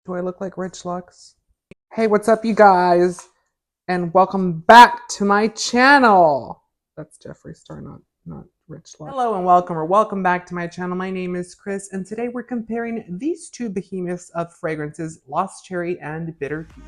Do I look like Rich Lux? Hey, what's up, you guys? And welcome back to my channel. That's Jeffree Star, not Rich Lux. Hello and welcome back to my channel. My name is Chris, and today we're comparing these two behemoths of fragrances, Lost Cherry and Bitter Peach.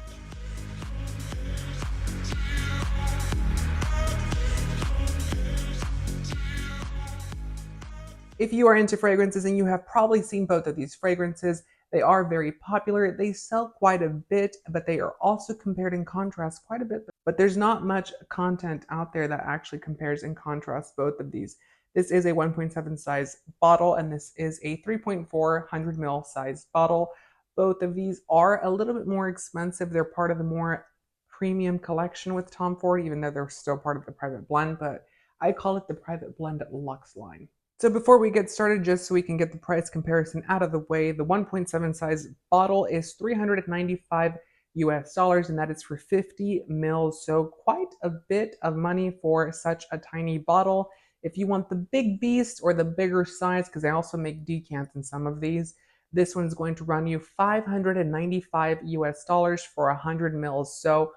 If you are into fragrances, and you have probably seen both of these fragrances, they are very popular. They sell quite a bit, but they are also compared and contrast quite a bit. But there's not much content out there that actually compares and contrasts both of these. This is a 1.7 size bottle, and this is a 3.4 100 ml size bottle. Both of these are a little bit more expensive. They're part of the more premium collection with Tom Ford, even though they're still part of the private blend, but I call it the private blend Luxe line. So before we get started, just so we can get the price comparison out of the way, the 1.7 size bottle is $395 US, and that is for 50 mils. So quite a bit of money for such a tiny bottle. If you want the big beast or the bigger size, because they also make decants in some of these, this one's going to run you $595 US for 100 mils. So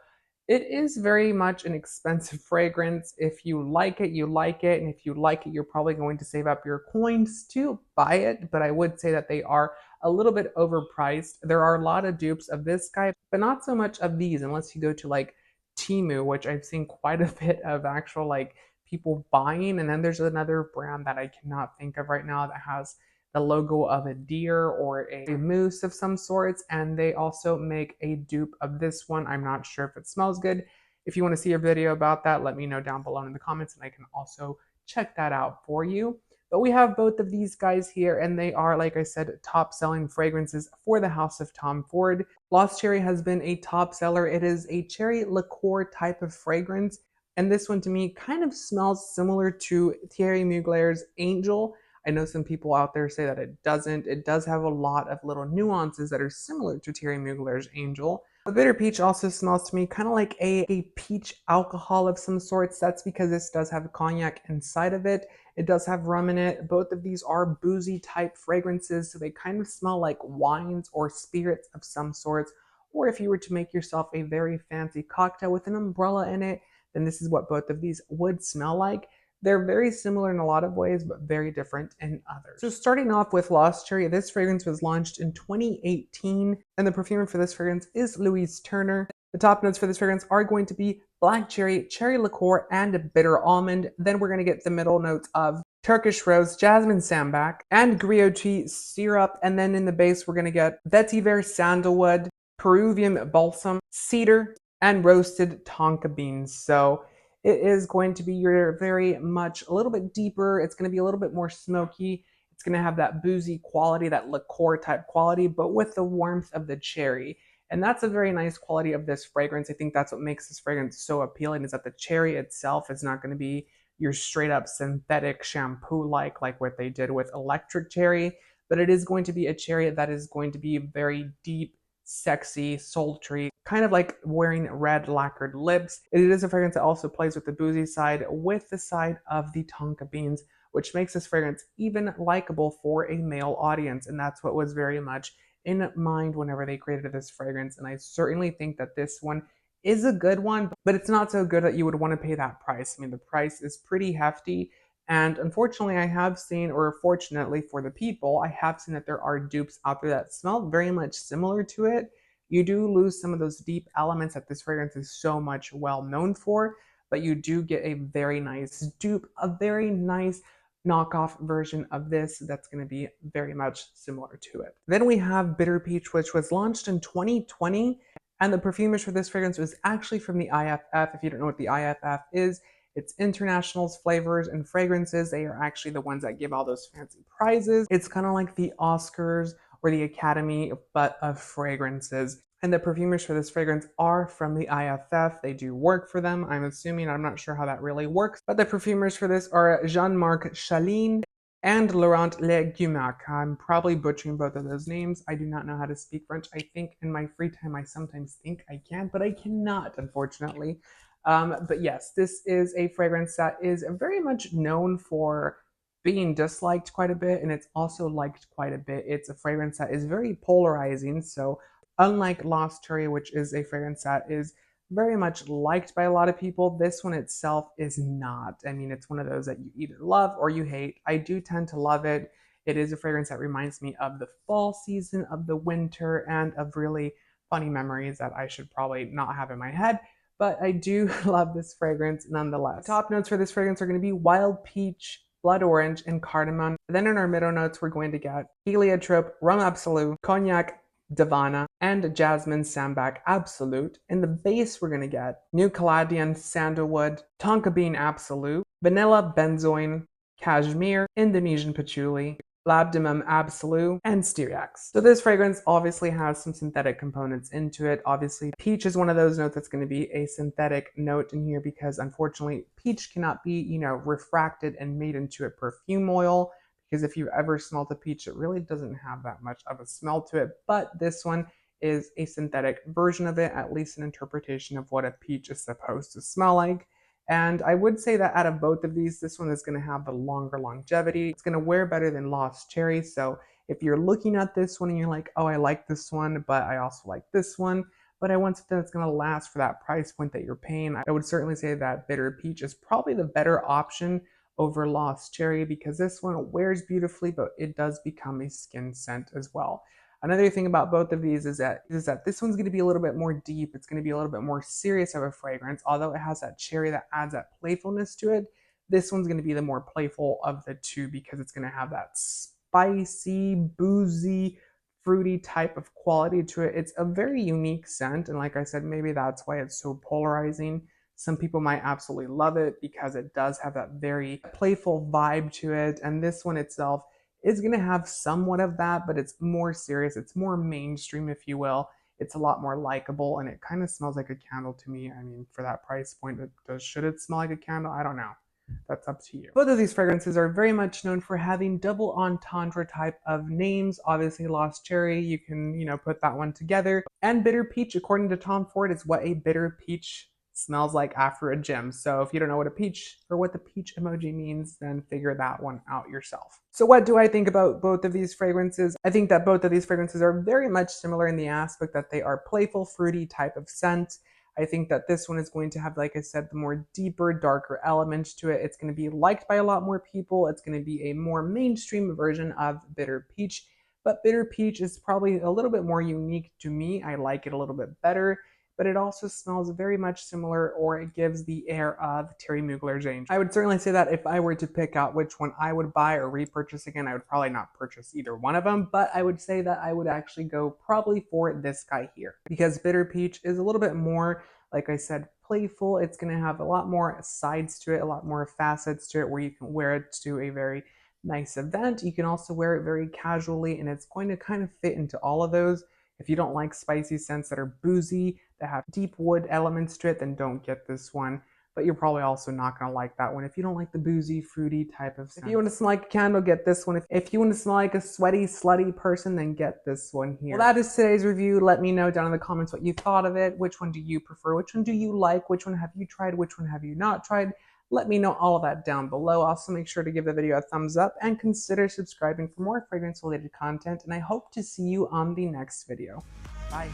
it is very much an expensive fragrance. If you like it, you like it. And if you like it, you're probably going to save up your coins to buy it. But I would say that they are a little bit overpriced. There are a lot of dupes of this guy, but not so much of these unless you go to like Temu, which I've seen quite a bit of actual like people buying. And then there's another brand that I cannot think of right now that has the logo of a deer or a moose of some sorts, and they also make a dupe of this one. I'm not sure if it smells good. If you want to see a video about that, let me know down below in the comments, and I can also check that out for you. But we have both of these guys here, and they are, like I said, top selling fragrances for the house of Tom Ford. Lost Cherry has been a top seller. It is a cherry liqueur type of fragrance, and this one to me kind of smells similar to Thierry Mugler's Angel. I know some people out there say that it doesn't. It does have a lot of little nuances that are similar to Thierry Mugler's Angel. The bitter peach also smells to me kind of like a peach alcohol of some sorts. That's because this does have cognac inside of it. It does have rum in it. Both of these are boozy type fragrances, so they kind of smell like wines or spirits of some sorts. Or if you were to make yourself a very fancy cocktail with an umbrella in it, then this is what both of these would smell like. They're very similar in a lot of ways, but very different in others. So starting off with Lost Cherry, this fragrance was launched in 2018, and the perfumer for this fragrance is Louise Turner. The top notes for this fragrance are going to be black cherry, cherry liqueur, and bitter almond. Then we're going to get the middle notes of Turkish rose, jasmine sambac, and griotte syrup. And then in the base, we're going to get vetiver sandalwood, Peruvian balsam, cedar, and roasted tonka beans. So it is going to be your very much a little bit deeper. It's going to be a little bit more smoky. It's going to have that boozy quality, that liqueur type quality, but with the warmth of the cherry. And that's a very nice quality of this fragrance. I think that's what makes this fragrance so appealing, is that the cherry itself is not going to be your straight up synthetic shampoo like what they did with electric cherry, but it is going to be a cherry that is going to be very deep, sexy, sultry, kind of like wearing red lacquered lips. It is a fragrance that also plays with the boozy side, with the side of the tonka beans, which makes this fragrance even likable for a male audience. And that's what was very much in mind whenever they created this fragrance. And I certainly think that this one is a good one, but it's not so good that you would want to pay that price. I mean, the price is pretty hefty. And unfortunately, I have seen, or fortunately for the people, I have seen that there are dupes out there that smell very much similar to it. You do lose some of those deep elements that this fragrance is so much well known for, but you do get a very nice dupe, a very nice knockoff version of this that's going to be very much similar to it. Then we have Bitter Peach, which was launched in 2020, and the perfumers for this fragrance was actually from the IFF. If you don't know what the IFF is, it's International's Flavors and Fragrances. They are actually the ones that give all those fancy prizes. It's kind of like the Oscars or the Academy, but of fragrances. And the perfumers for this fragrance are from the IFF. They do work for them, I'm assuming. I'm not sure how that really works. But the perfumers for this are Jean-Marc Chalin and Laurent Legumac. I'm probably butchering both of those names. I do not know how to speak French. I think in my free time I sometimes think I can, but I cannot, unfortunately. But yes, this is a fragrance that is very much known for being disliked quite a bit, and it's also liked quite a bit. It's a fragrance that is very polarizing, so Unlike Lost Cherry, which is a fragrance that is very much liked by a lot of people, this one itself is not. I mean, it's one of those that you either love or you hate. I do tend to love it. It is a fragrance that reminds me of the fall season, of the winter, and of really funny memories that I should probably not have in my head. But I do love this fragrance nonetheless. The top notes for this fragrance are going to be wild peach, blood orange, and cardamom. Then in our middle notes, we're going to get heliotrope, rum absolute, cognac, Divana, and Jasmine Sambac Absolute. In the base, we're going to get New Caladian Sandalwood, Tonka Bean Absolute, Vanilla Benzoin, Cashmere, Indonesian Patchouli, Labdanum Absolute, and Styriax. So this fragrance obviously has some synthetic components into it. Obviously, peach is one of those notes that's going to be a synthetic note in here because unfortunately, peach cannot be, refracted and made into a perfume oil. Because if you've ever smelled a peach, it really doesn't have that much of a smell to it. But this one is a synthetic version of it, at least an interpretation of what a peach is supposed to smell like. And I would say that out of both of these, this one is going to have the longer longevity. It's going to wear better than Lost Cherry. So if you're looking at this one and you're like, oh, I like this one, but I also like this one, but I want something that's going to last for that price point that you're paying, I would certainly say that Bitter Peach is probably the better option over Lost Cherry because this one wears beautifully, but it does become a skin scent as well. Another thing about both of these is that this one's going to be a little bit more deep. It's going to be a little bit more serious of a fragrance. Although it has that cherry that adds that playfulness to it, this one's going to be the more playful of the two because it's going to have that spicy, boozy, fruity type of quality to it. It's a very unique scent, and like I said, maybe that's why it's so polarizing. Some people might absolutely love it because it does have that very playful vibe to it, and this one itself is going to have somewhat of that, but it's more serious. It's more mainstream, if you will. It's a lot more likable, and it kind of smells like a candle to me. I mean, for that price point, should it smell like a candle? I don't know. That's up to you. Both of these fragrances are very much known for having double entendre type of names. Obviously, Lost Cherry, you can, put that one together. And Bitter Peach, according to Tom Ford, is what a bitter peach smells like after a gym. So if you don't know what a peach or what the peach emoji means, then figure that one out yourself. So what do I think about both of these fragrances? I think that both of these fragrances are very much similar in the aspect that they are playful, fruity type of scent. I think that this one is going to have, like I said, the more deeper, darker elements to it. It's going to be liked by a lot more people. It's going to be a more mainstream version of Bitter Peach. But Bitter Peach is probably a little bit more unique to me. I like it a little bit better, but it also smells very much similar, or it gives the air of Thierry Mugler James. I would certainly say that if I were to pick out which one I would buy or repurchase again, I would probably not purchase either one of them, but I would say that I would actually go probably for this guy here because Bitter Peach is a little bit more, like I said, playful. It's going to have a lot more sides to it, a lot more facets to it where you can wear it to a very nice event. You can also wear it very casually, and it's going to kind of fit into all of those. If you don't like spicy scents that are boozy, that have deep wood elements to it, then don't get this one. But you're probably also not going to like that one if you don't like the boozy, fruity type of scent. If you want to smell like a candle, get this one. If you want to smell like a sweaty, slutty person, then get this one here. Well, that is today's review. Let me know down in the comments what you thought of it. Which one do you prefer? Which one do you like? Which one have you tried? Which one have you not tried? Let me know all of that down below. Also, make sure to give the video a thumbs up and consider subscribing for more fragrance-related content. And I hope to see you on the next video. Bye.